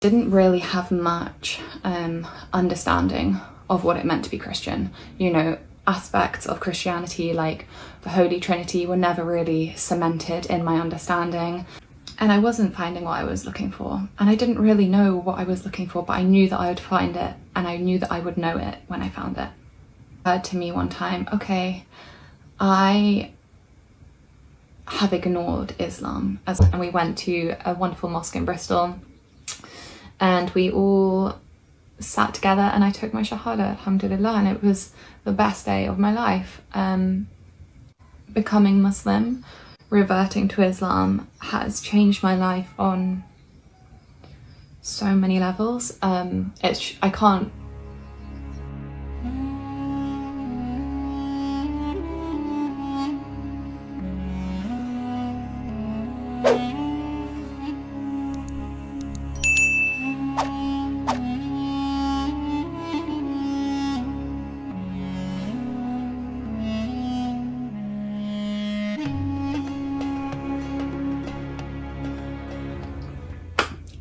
Didn't really have much understanding of what it meant to be Christian. You know, aspects of Christianity like the Holy Trinity were never really cemented in my understanding, and I wasn't finding what I was looking for, and I didn't really know what I was looking for, but I knew that I would find it, and I knew that I would know it when I found it. It occurred to me one time, okay, I have ignored Islam, and we went to a wonderful mosque in Bristol, and we all sat together and I took my Shahada, alhamdulillah, and it was the best day of my life. Becoming Muslim, reverting to Islam, has changed my life on so many levels. I can't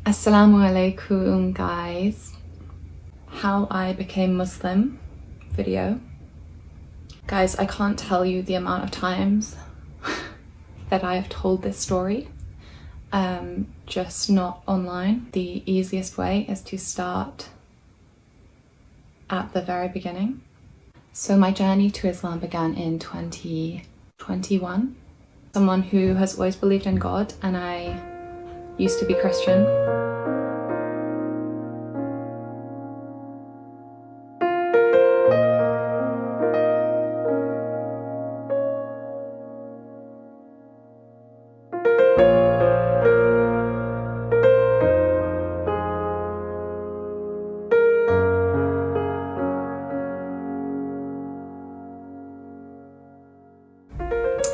Assalamu alaikum, guys. How I became Muslim video. Guys, I can't tell you the amount of times that I have told this story, just not online. The easiest way is to start at the very beginning. So my journey to Islam began in 2021. Someone who has always believed in God, and I used to be Christian.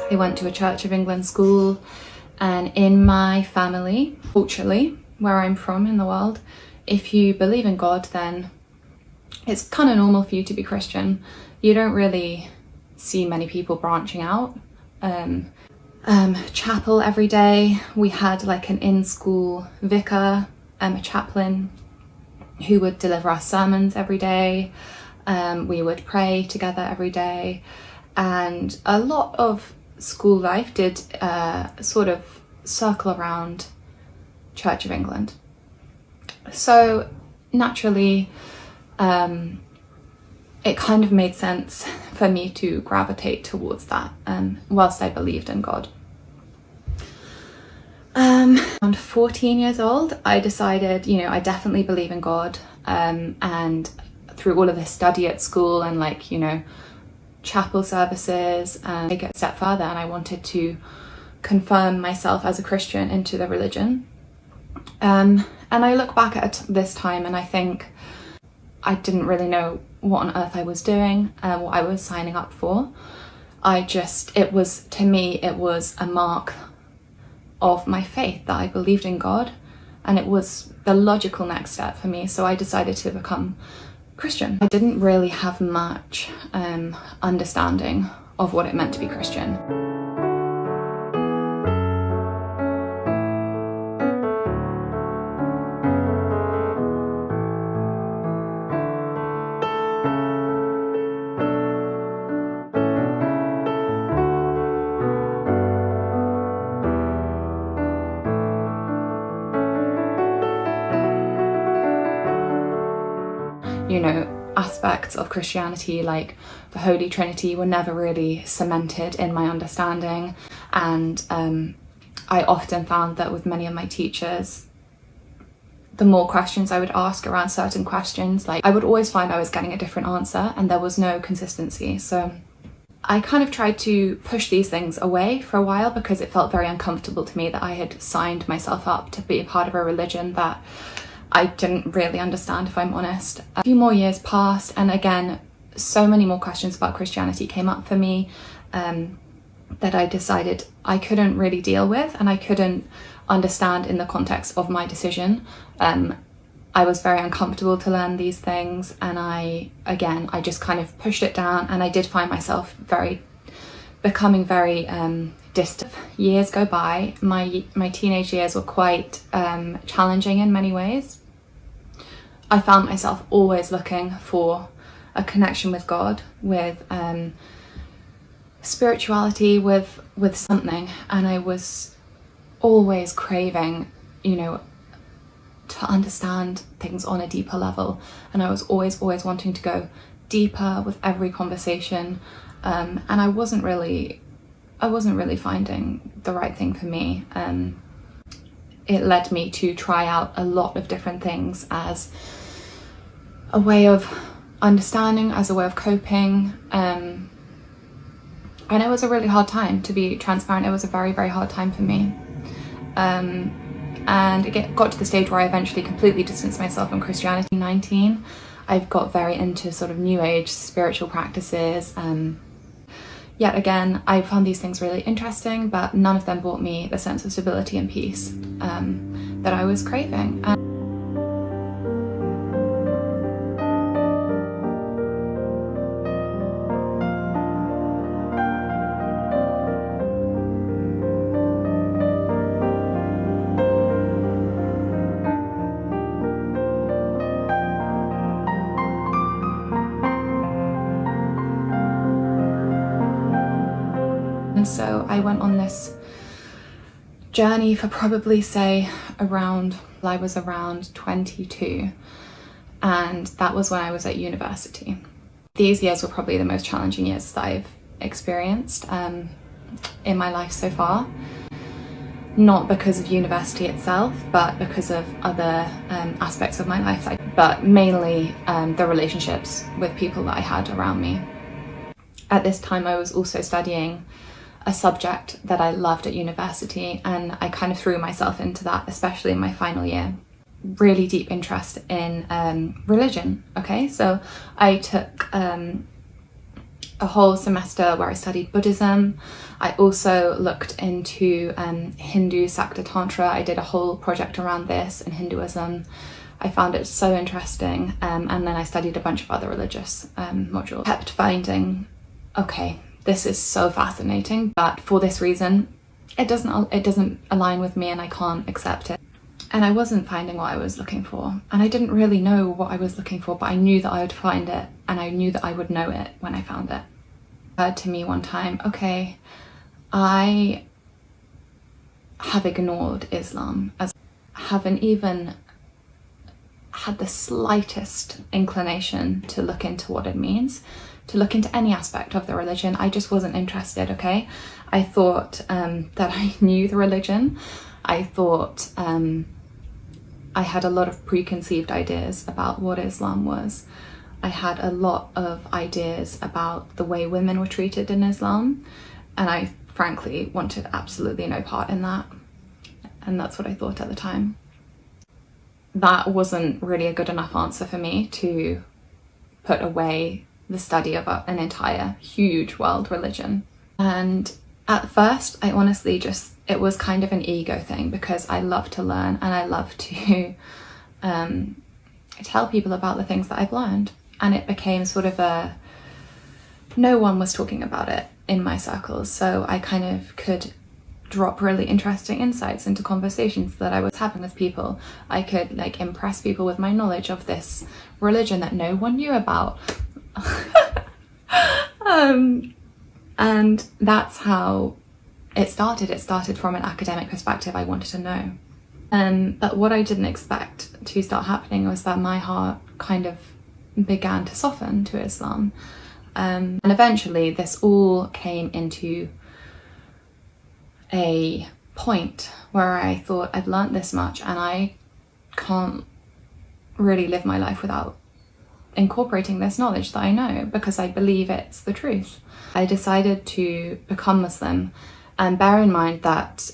I went to a Church of England school, and in my family, culturally, where I'm from in the world, if you believe in God, then it's kind of normal for you to be Christian. You don't really see many people branching out. Chapel every day. We had like an in-school vicar, a chaplain who would deliver our sermons every day. We would pray together every day, and a lot of school life did sort of circle around Church of England. So naturally, it kind of made sense for me to gravitate towards that, whilst I believed in God. Around 14 years old, I decided, you know, I definitely believe in God, and through all of this study at school and like, you know, chapel services, and take it a step further, and I wanted to confirm myself as a Christian into the religion. And I look back at this time and I think I didn't really know what on earth I was doing, what I was signing up for. It was a mark of my faith that I believed in God, and it was the logical next step for me. So I decided to become Christian. I didn't really have much understanding of what it meant to be Christian. You know, aspects of Christianity like the Holy Trinity were never really cemented in my understanding, and I often found that with many of my teachers, the more questions I would ask around certain questions, like I would always find I was getting a different answer and there was no consistency. So I kind of tried to push these things away for a while because it felt very uncomfortable to me that I had signed myself up to be a part of a religion that I didn't really understand, if I'm honest. A few more years passed, and again, so many more questions about Christianity came up for me that I decided I couldn't really deal with, and I couldn't understand in the context of my decision. I was very uncomfortable to learn these things, and I just kind of pushed it down, and I did find myself becoming very distant. Years go by. My teenage years were quite challenging in many ways. I found myself always looking for a connection with God, with spirituality, with something, and I was always craving, to understand things on a deeper level, and I was always wanting to go deeper with every conversation, and I wasn't really finding the right thing for me. It led me to try out a lot of different things as a way of understanding, as a way of coping, and it was a really hard time, to be transparent. It was a very, very hard time for me, and it got to the stage where I eventually completely distanced myself from Christianity. 19, I've got very into sort of new age spiritual practices. Yet again, I found these things really interesting, but none of them brought me the sense of stability and peace that I was craving. And so I went on this journey for probably, say, I was around 22, and that was when I was at university. These years were probably the most challenging years that I've experienced in my life so far. Not because of university itself, but because of other aspects of my life, but mainly the relationships with people that I had around me. At this time, I was also studying a subject that I loved at university, and I kind of threw myself into that, especially in my final year. Really deep interest in religion. Okay, so I took a whole semester where I studied Buddhism. I also looked into Hindu Sakta Tantra. I did a whole project around this in Hinduism. I found it so interesting, and then I studied a bunch of other religious modules. Kept finding, okay, this is so fascinating, but for this reason, it doesn't align with me, and I can't accept it. And I wasn't finding what I was looking for, and I didn't really know what I was looking for, but I knew that I would find it, and I knew that I would know it when I found it. It occurred to me one time, okay, I have ignored Islam, as I haven't even had the slightest inclination to look into what it means, to look into any aspect of the religion. I just wasn't interested, okay? I thought that I knew the religion. I thought I had a lot of preconceived ideas about what Islam was. I had a lot of ideas about the way women were treated in Islam, and I frankly wanted absolutely no part in that. And that's what I thought at the time. That wasn't really a good enough answer for me to put away the study of an entire huge world religion. And at first, I honestly it was kind of an ego thing, because I love to learn, and I love to tell people about the things that I've learned. And it became sort of no one was talking about it in my circles, so I kind of could drop really interesting insights into conversations that I was having with people. I could impress people with my knowledge of this religion that no one knew about. And that's how it started. It started from an academic perspective. I wanted to know. But what I didn't expect to start happening was that my heart kind of began to soften to Islam. And eventually this all came into a point where I thought, I've learnt this much, and I can't really live my life without incorporating this knowledge that I know, because I believe it's the truth. I decided to become Muslim, and bear in mind that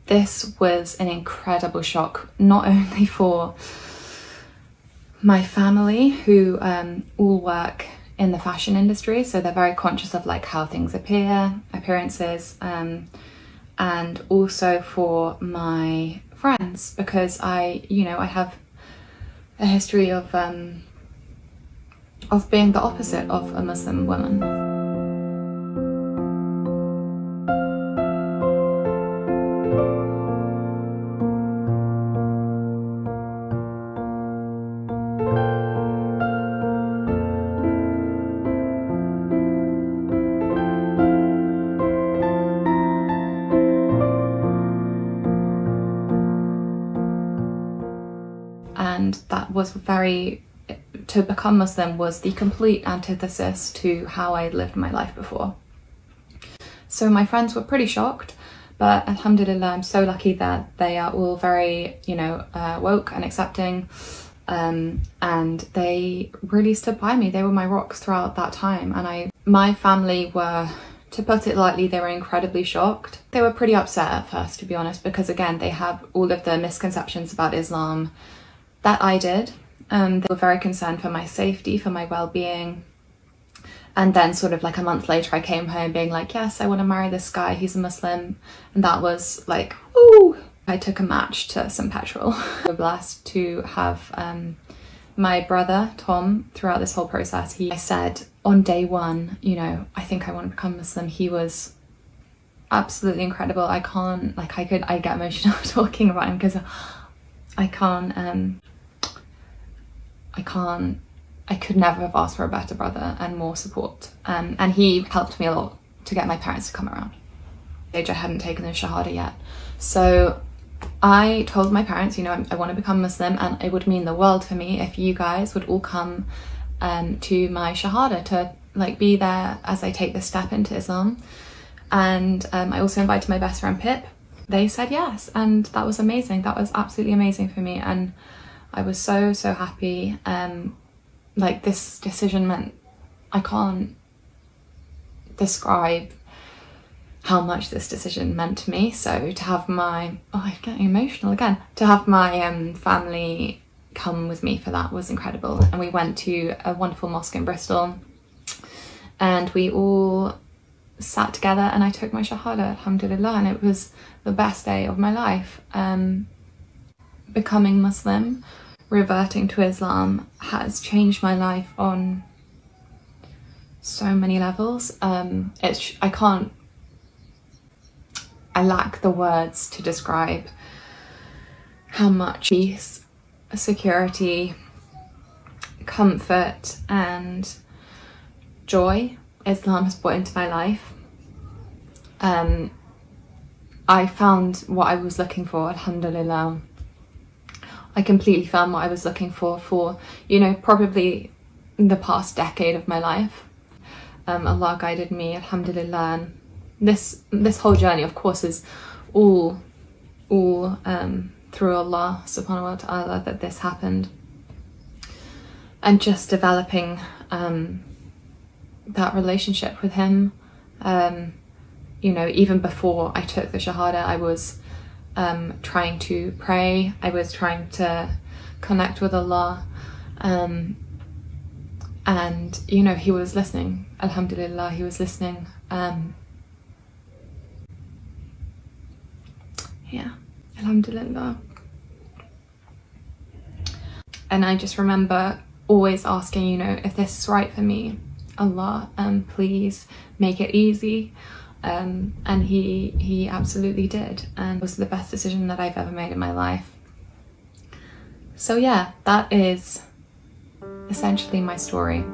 this was an incredible shock, not only for my family, who all work in the fashion industry, so they're very conscious of how things appearances, and also for my friends, because I have a history of being the opposite of a Muslim woman. and that was to become Muslim was the complete antithesis to how I lived my life before. So my friends were pretty shocked, but alhamdulillah, I'm so lucky that they are all very, woke and accepting, and they really stood by me. They were my rocks throughout that time, and my family were, to put it lightly, they were incredibly shocked. They were pretty upset at first, to be honest, because again, they have all of the misconceptions about Islam that I did. They were very concerned for my safety, for my well-being. And then sort of like a month later, I came home being like, yes, I want to marry this guy, he's a Muslim. And that was like, ooh, I took a match to some petrol. We're blessed to have my brother, Tom, throughout this whole process. I said on day one, I think I want to become Muslim. He was absolutely incredible. I get emotional talking about him because I could never have asked for a better brother and more support. And he helped me a lot to get my parents to come around. I hadn't taken the Shahada yet. So I told my parents, I want to become Muslim, and it would mean the world for me if you guys would all come to my Shahada to be there as I take this step into Islam. And I also invited my best friend Pip. They said yes, and that was amazing. That was absolutely amazing for me, and I was so happy. This decision meant, I can't describe how much this decision meant to me. So to have I'm getting emotional again. To have my family come with me for that was incredible. And we went to a wonderful mosque in Bristol, and we all sat together and I took my Shahada, alhamdulillah, and it was the best day of my life. Becoming Muslim, reverting to Islam, has changed my life on so many levels. I lack the words to describe how much peace, security, comfort and joy Islam has brought into my life. I found what I was looking for, alhamdulillah. I completely found what I was looking for probably the past decade of my life. Allah guided me, alhamdulillah. And this whole journey, of course, is all through Allah subhanahu wa ta'ala that this happened. And just developing that relationship with him. Even before I took the Shahada, I was trying to pray. I was trying to connect with Allah. And he was listening. Alhamdulillah, he was listening. Alhamdulillah. And I just remember always asking, if this is right for me, Allah, please make it easy. And he absolutely did, and it was the best decision that I've ever made in my life. So yeah, that is essentially my story.